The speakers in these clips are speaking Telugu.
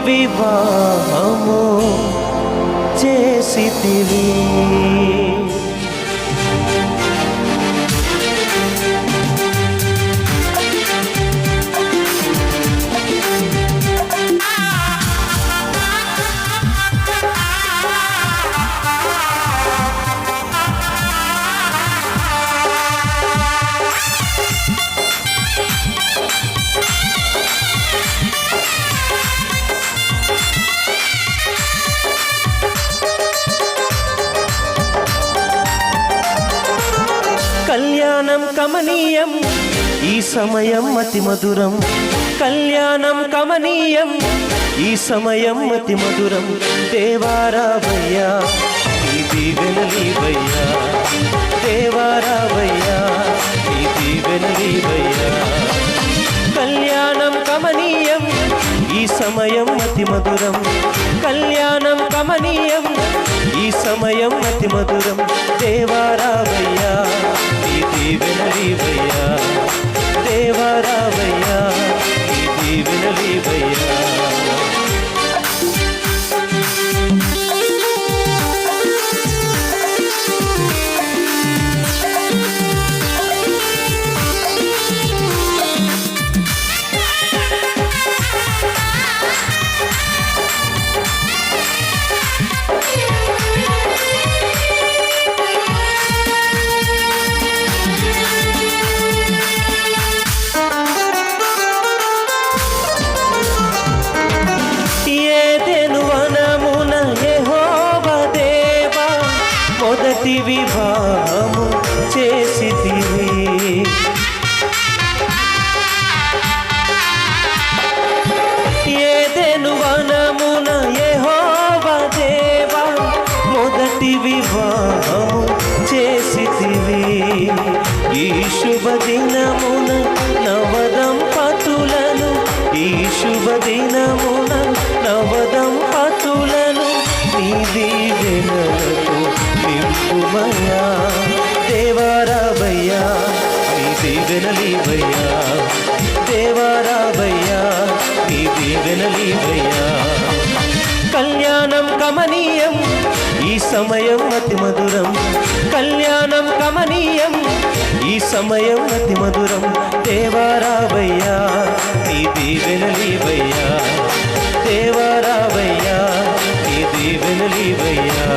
వివాహము చేసితివి. కళ్యాణం కమనీయం ఈ సమయం అతి మధురం. కళ్యాణం కమనీయం ఈ సమయం అతి మధురం. దేవారావయ్యా నీ దీవెనలీవయ్యా, దేవారావయ్యా నీ దీవెనలీవయ్యా. కళ్యాణం కమనీయం ఈ సమయం అతి మధురం. కళ్యాణం కమనీయం ఈ సమయం అతి మధురం. దేవారావయ్యా నీ దీవెనలీవయ్యా, దేవారావయ్యా నీ దీవెనలీవయ్యా. మొదటి వివాహము చేసితివి. ఏదెను వనమున యెహోవా దేవా మొదటి వివాహము చేసితివి. ఈ శుభ దినమున నవదంపతులను, ఈ శుభ దినమున నవదంపతులను నీ దీవెనలతో నింపుమయ్యా. దేవారావయ్యా నీ దీవెనలీవయ్యా, దేవారావయ్యా నీ దీవెనలీవయ్యా. కళ్యాణం కమనీయం ఈ సమయం అతి మధురం. కళ్యాణం కమనీయం ఈ సమయం అతి మధురం. దేవారావయ్యా నీ దీవెనలీవయ్యా, దేవారావయ్యా నీ దీవెనలీవయ్యా.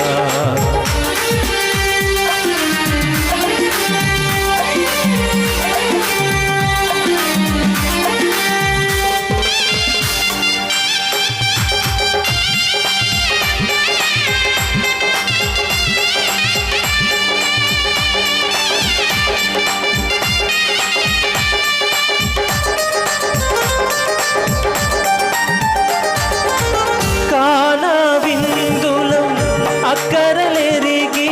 అక్కరలెరిగి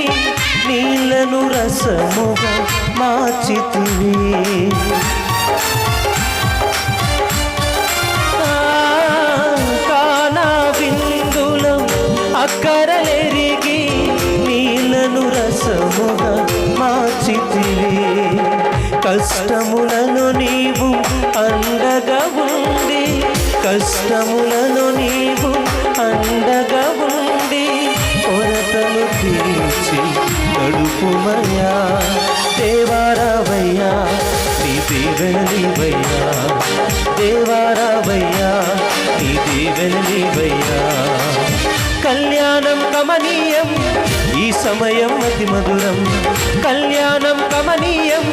నీళ్లను రసముగా మార్చితివి. కానా విందులం అక్కరలెరిగి నీళ్లను రసముగా మార్చితివి. కష్టములను నీవు అండగా ఉండి, కష్టములను నీవు అండగా ఉండి కొరతను తీర్చి నడుపుమయ్యా. దేవారావయ్యా నీ దీవెనలీవయ్యా, దేవారావయ్యా నీ దీవెనలీవయ్యా. కళ్యాణం కమనీయం ఈ సమయం అతి మధురం. కళ్యాణం కమనీయం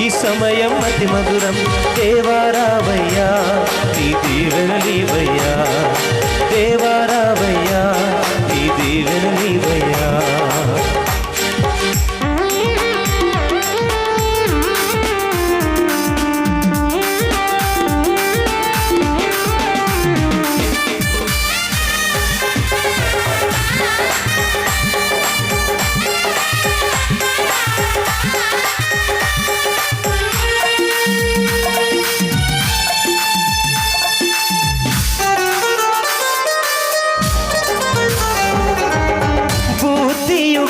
ఈ సమయం అతి మధురం. దేవారావయ్యా నీ దీవెనలీవయ్యా, దేవారావయ్యా నీ దీవెనలీవయ్యా.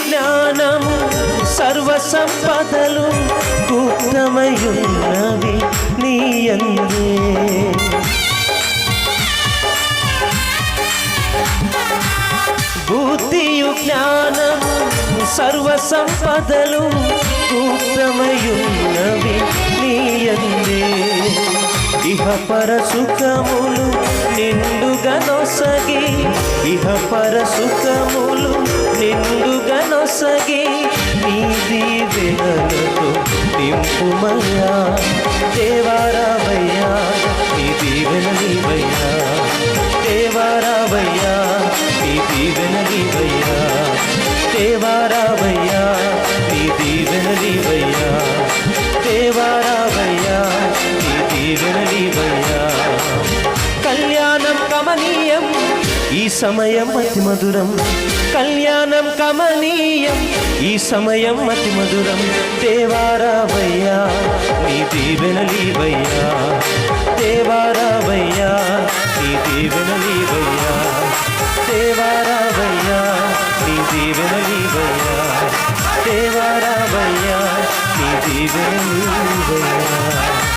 జ్ఞానము సర్వ సంపదలు గుప్తమయున్నవి నీ యందే. బుద్ధియు జ్ఞానము సర్వ సంపదలు గుప్తమయున్నవి నీయందే. ఇహపర సుఖములు నిండుగా నొసగి, ఇహపర సుఖములు నిండుగా నొసగి, నీ దీవెనలతో నింపుమయ్యా. దేవారావయ్యా నీ దీవెనలివయ్యా, దేవారావయ్యా నీ దీవెనలివయ్యా, దేవారావయ్యా నీ దీవెనలివయ్యా, దేవారావయ్యా నీ దీవెనలివయ్యా. కళ్యాణం కమనీయం ఈ సమయం అతి మధురం, కళ్యాణం కమనీయం ఈ సమయం అతి మధురం. దేవారావయ్యా నీ దీవెనలివయ్యా,